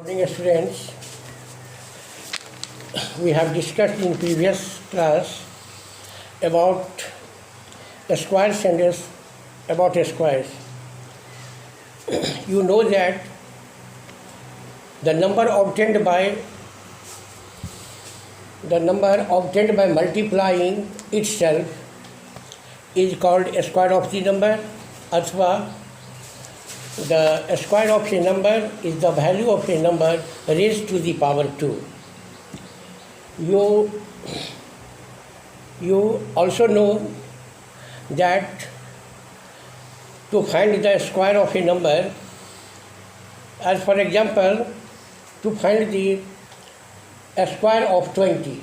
Morning students, we have discussed in previous class about squares and about squares. You know that the number obtained by multiplying itself is called a square of the number, अथवा the square of a number is the value of a number raised to the power 2. You also know that to find the square of a number, as for example, to find the square of 20.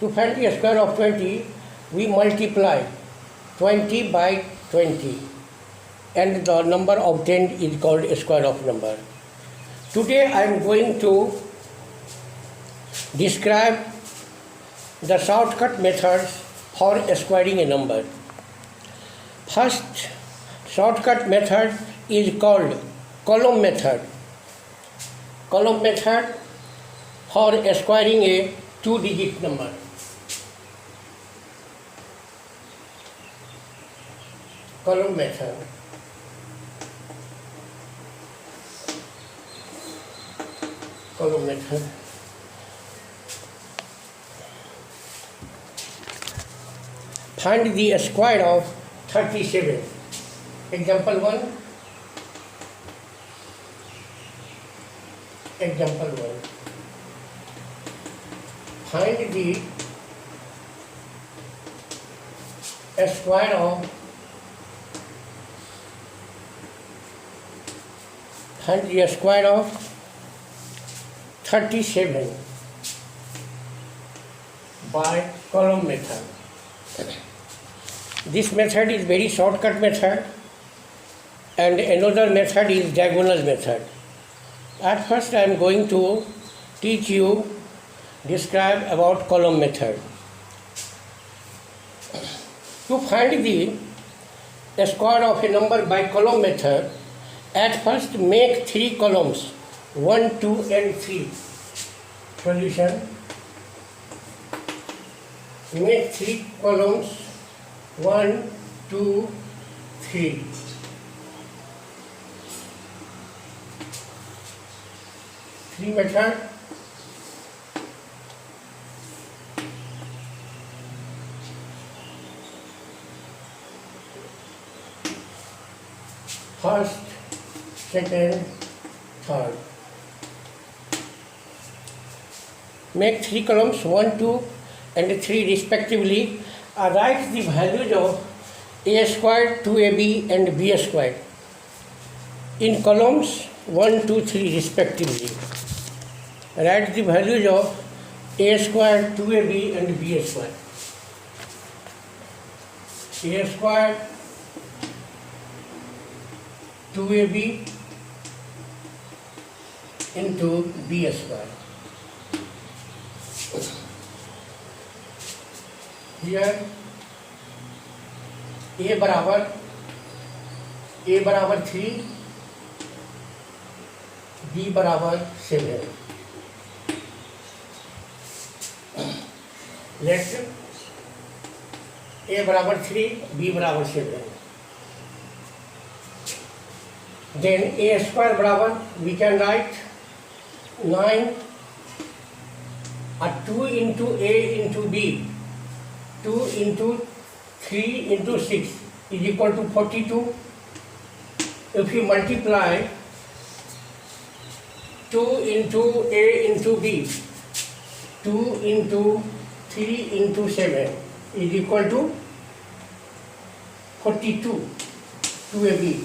To find the square of 20, we multiply 20 by 20. And the number obtained is called a square of number. Today I am going to describe the shortcut methods for squaring a number. First shortcut method is called column method. Column method for squaring a 2-digit number. Column method. Column method. Find the square of 37. Example 1. Example 1. Find the square of square of 37 by column method. This method is very shortcut method, and another method is diagonal method. At first I am going to teach you, describe about column method. To find the square of a number by column method, at first make 3 columns, 1, 2 and 3. Solution. Make 3 columns, 1, 2, 3. Three method. First, second, third. Make 3 columns, 1, 2 and 3 respectively. Write the values of a squared, 2ab and b squared in columns 1, 2, 3 respectively. Write the values of a squared, 2ab and b squared. A squared, 2ab into b squared. Here a बराबर 3, b बराबर 7. Let a बराबर 3, b बराबर 7. Then a square बराबर, we can write 9, 2 into a into b, 2 into 3 into 6 is equal to 42. If you multiply 2 into a into b, 2 into 3 into 7 is equal to 42. 2ab.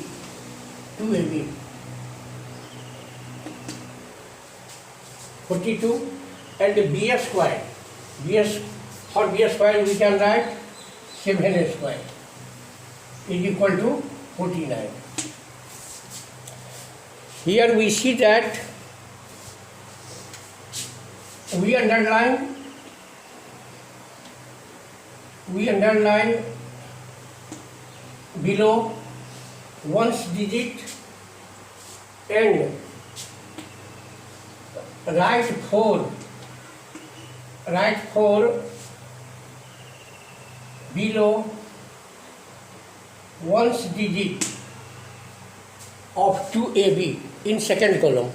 42 and b square. For b square we can write 7 square is equal to 49. Here we see that we underline below ones digit and write 4 below ones digit of 2AB in second column.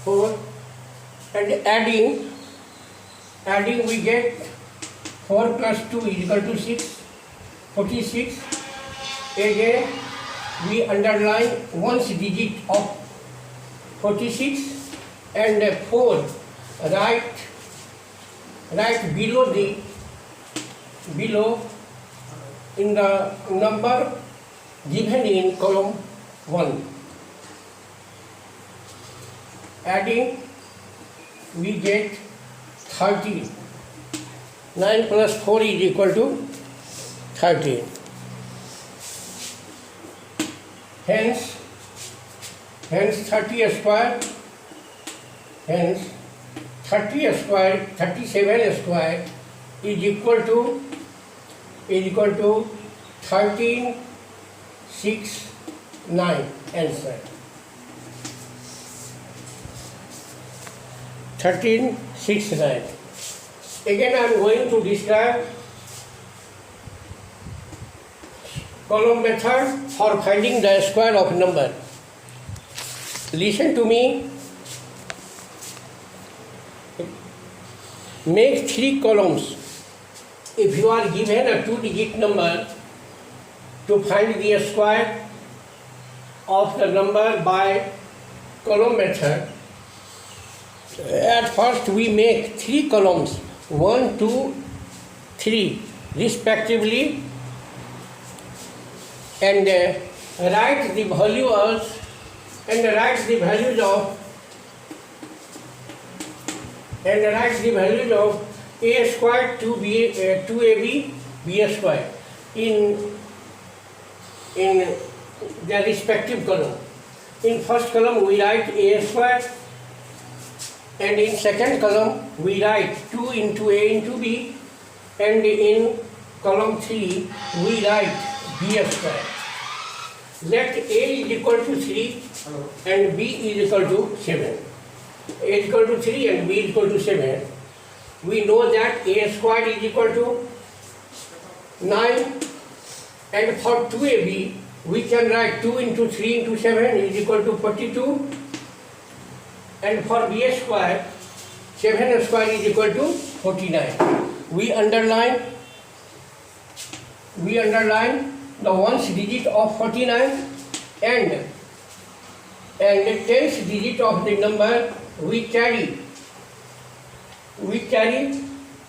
4 and adding we get 4 plus 2 is equal to 6, 46. Again we underline ones digit of 46 and 4 write below in the number given in column 1. Adding we get 13. 9 plus 4 is equal to 13. Hence 30 square, hence 37 square is equal to 13, 6, 9 answer. 13, 6, 9. Again I am going to describe column method for finding the square of number. Listen to me. Make 3 columns. If you are given a 2-digit number, to find the square of the number by column method, at first we make 3 columns, 1, 2, 3 respectively, and write the values of a square, 2ab, b square in the respective column. In first column we write a square, and in second column we write 2 into a into b, and in column 3 we write b square. Let a is equal to 3 and b is equal to 7. A is equal to 3 and b is equal to 7. We know that a square is equal to 9, and for 2ab we can write 2 into 3 into 7 is equal to 42, and for b square 7 square is equal to 49. We underline the ones digit of 49 and tens digit of the number we carry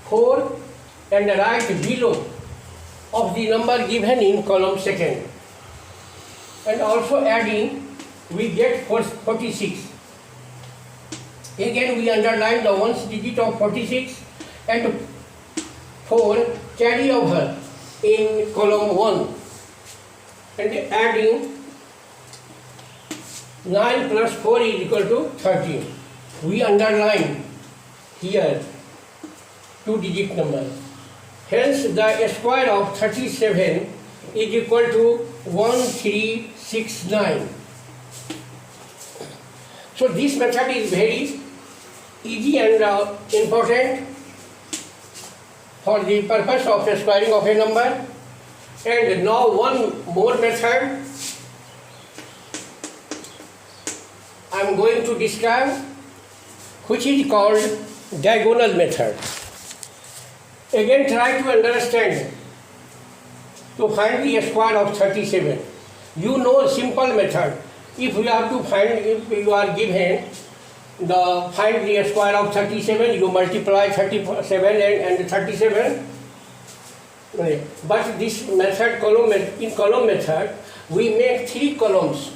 4 and write below of the number given in column second, and also adding we get 46. Again we underline the ones digit of 46 and 4 carry over in column 1, and adding 9 plus 4 is equal to 13. We underline here 2-digit number. Hence the square of 37 is equal to 1369. So this method is very easy and important for the purpose of squaring of a number. And now one more method I am going to describe, which is called diagonal method. Again try to understand. To find the square of 37, you know a simple method. If you have to find, if you are given find the square of 37, you multiply 37 and 37. But this method, in column method, we make 3 columns,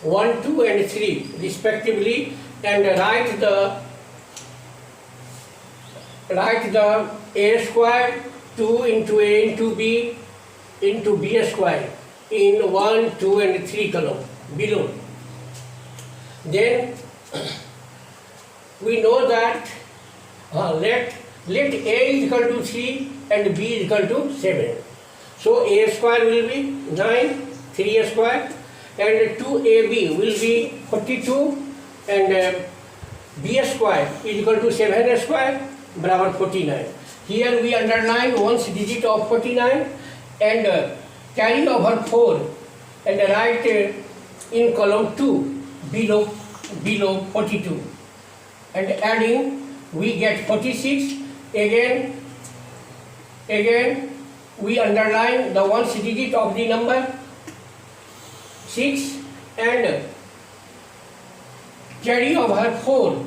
1, 2 and 3 respectively, and write the a square 2 into a into b into b square in 1, 2 and 3 column below. Then we know that let a is equal to 3 and b is equal to 7. So a square will be 9, 3 square, and 2ab will be 42 and b square is equal to 7 square barabar 49. Here we underline ones digit of 49 and carry over 4 and write in column 2 below 42 and adding we get 46. Again we underline the ones digit of the number 6 and carry over 4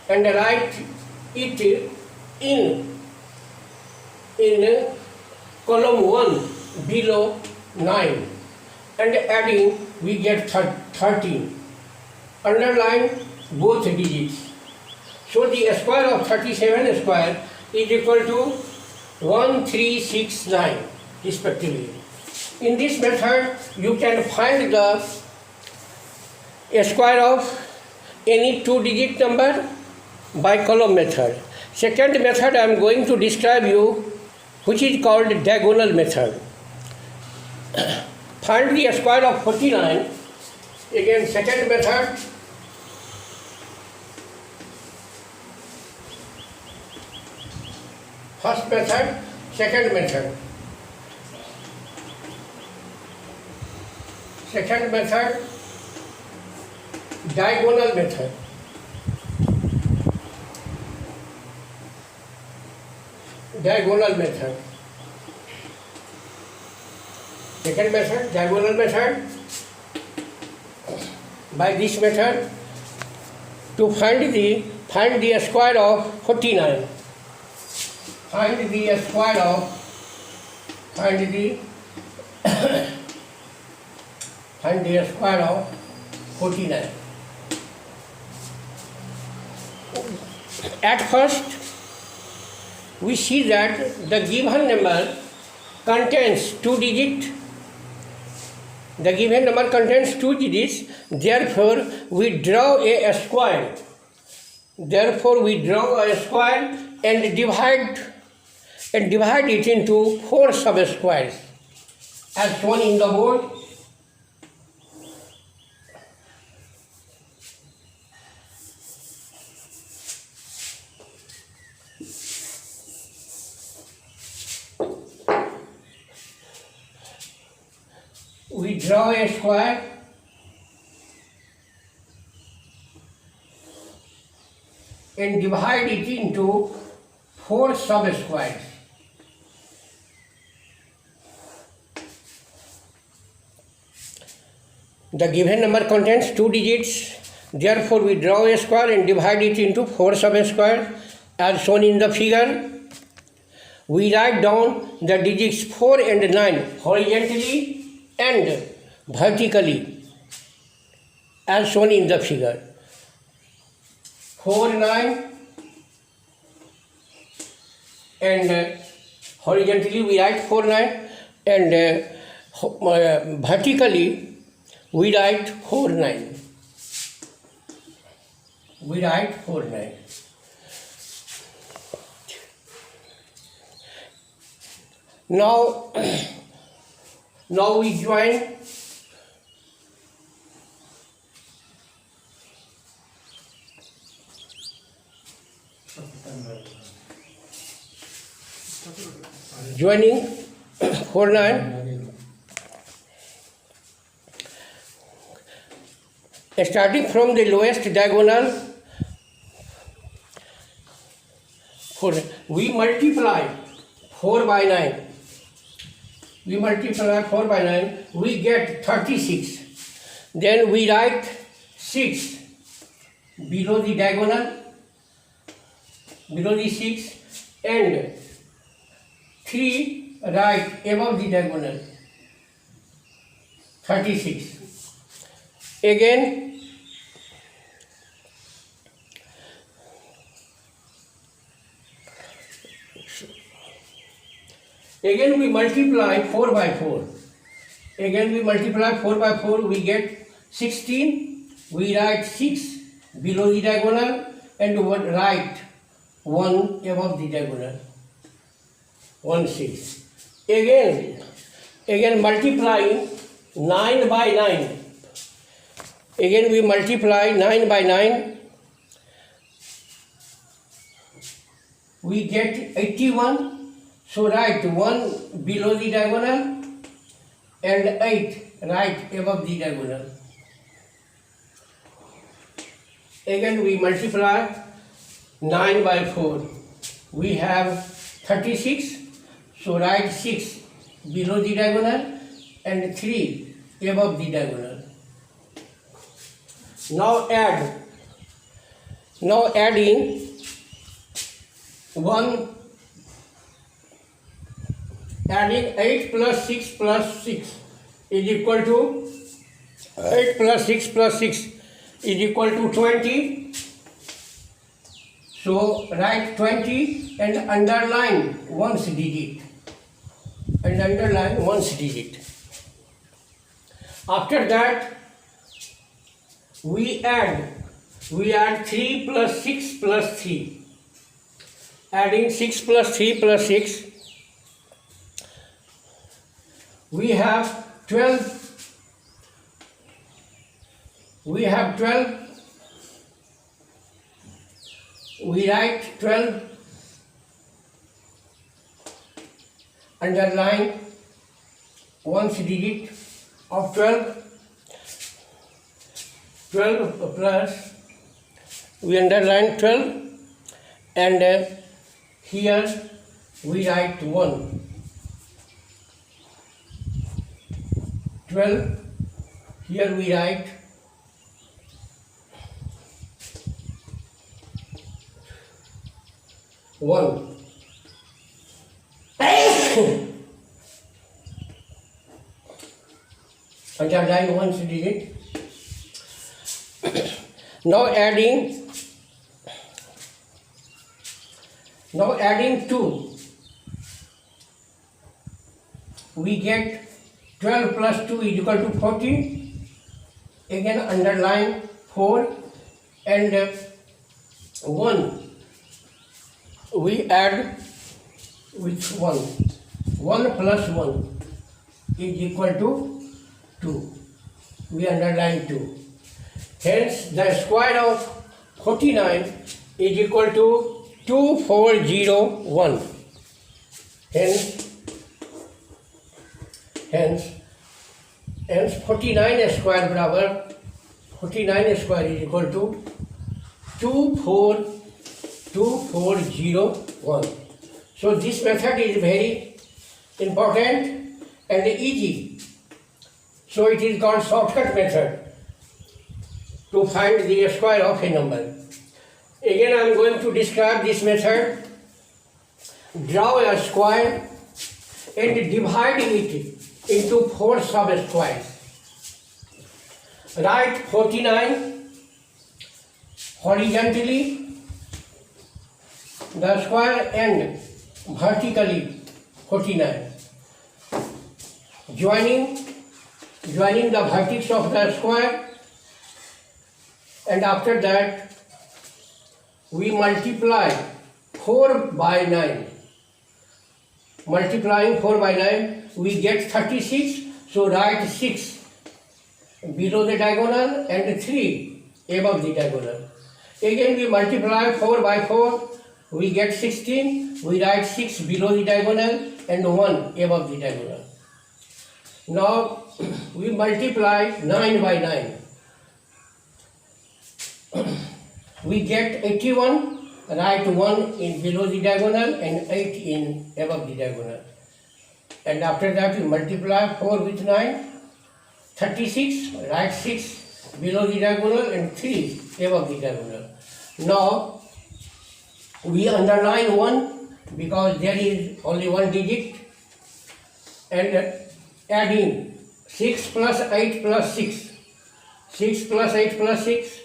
and write it in column 1 below 9 and adding we get 13. Underline both digits. So the square of 37 square is equal to 1369 respectively. In this method you can find the square of any two-digit number by column method. Second method I am going to describe you, which is called diagonal method. Find the square of 49. Again, second method. First method, second method. Second method, diagonal method. Diagonal method. Second method, diagonal method. By this method, to find the square of 49. Find the square of 49. At first, we see that the given number contains two digits. The given number contains two digits. Therefore, we draw a square. And divide it into 4 subsquares as shown in the board. We draw a square and divide it into 4 subsquares. The given number contains two digits. Therefore, we draw a square and divide it into 4 subsquares as shown in the figure. We write down the digits 4 and 9 horizontally and vertically as shown in the figure. 4, 9 and horizontally we write 4, 9 and vertically we write 4, 9. Now we join joining 4, 9 starting from the lowest diagonal. We multiply 4 by 9. We get 36. Then we write 6 below the diagonal, below the 6, and 3 right above the diagonal, 36. Again we multiply 4 by 4. We get 16. We write 6 below the diagonal and write 1 above the diagonal, 1, 6. Again multiplying 9 by 9. Again we multiply 9 by 9. We get 81. So write 1 below the diagonal and 8 right above the diagonal. Again we multiply 9 by 4. We have 36. So write 6 below the diagonal and 3 above the diagonal. Now adding 8 plus 6 plus 6 is equal to 8 plus 6 plus 6 is equal to 20. So write 20 and underline ones digit. After that we add 3 plus 6 plus 3. Adding 6 plus 3 plus 6, we have 12. We write 12, underline ones digit of 12. 12 plus, we underline 12, and here we write 1. 12, here we write 1. Underline ones digit. Now adding 2, we get 12 plus 2 is equal to 14. Again underline 4 and 1. We add with 1. 1 plus 1 is equal to 2. We underline 2. Hence, the square of 49 is equal to 2401. Hence 49 square बराबर 49 square is equal to 2401. So this method is very important and easy. So it is called shortcut method to find the square of a number. Again I am going to describe this method. Draw a square and divide it into 4 sub-squares. Write 49 horizontally, the square, and vertically 49. Joining the vertex of the square, and after that we multiply 4 by 9. Multiplying 4 by 9, we get 36. So write 6 below the diagonal and 3 above the diagonal. Again we multiply 4 by 4, we get 16. We write 6 below the diagonal and 1 above the diagonal. Now we multiply 9 by 9. We get 81. Write 1 in below the diagonal and 8 in above the diagonal. And after that we multiply 4 with 9, 36. Write 6 below the diagonal and 3 above the diagonal. Now we underline 1 because there is only one digit, and adding 6 plus 8 plus 6. 6 plus 8 plus 6,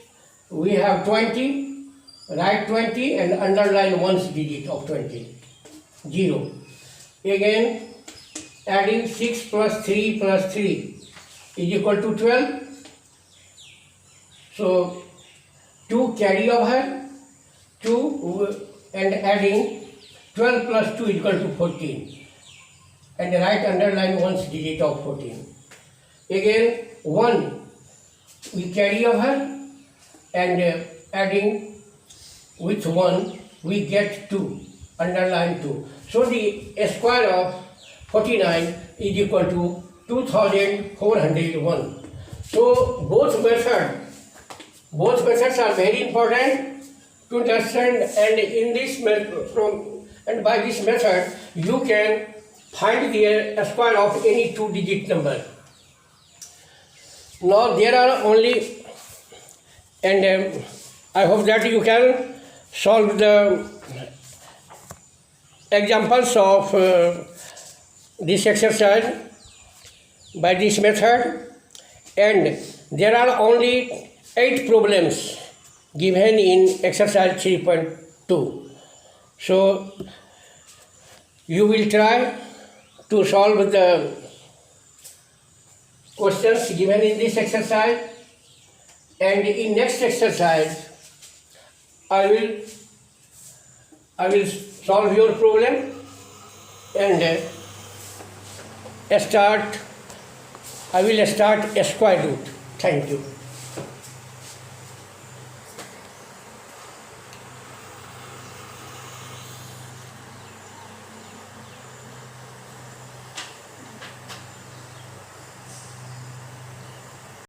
we have 20. Write 20 and underline one's digit of 20. 0. Again adding 6 plus 3 plus 3 is equal to 12. So 2 carry over, 2 and adding 12 plus 2 is equal to 14. And write underline one's digit of 14. Again 1 we carry over, and adding with 1 we get 2, underline 2. So the square of 49 is equal to 2401. So both methods are very important to understand, and in this by this method you can find the square of any two-digit number. Now there are only, and I hope that you can solve the examples of this exercise by this method, and there are only 8 problems given in exercise 3.2. So you will try to solve the questions given in this exercise, and in next exercise I will solve your problem and I will start a square root. Thank you.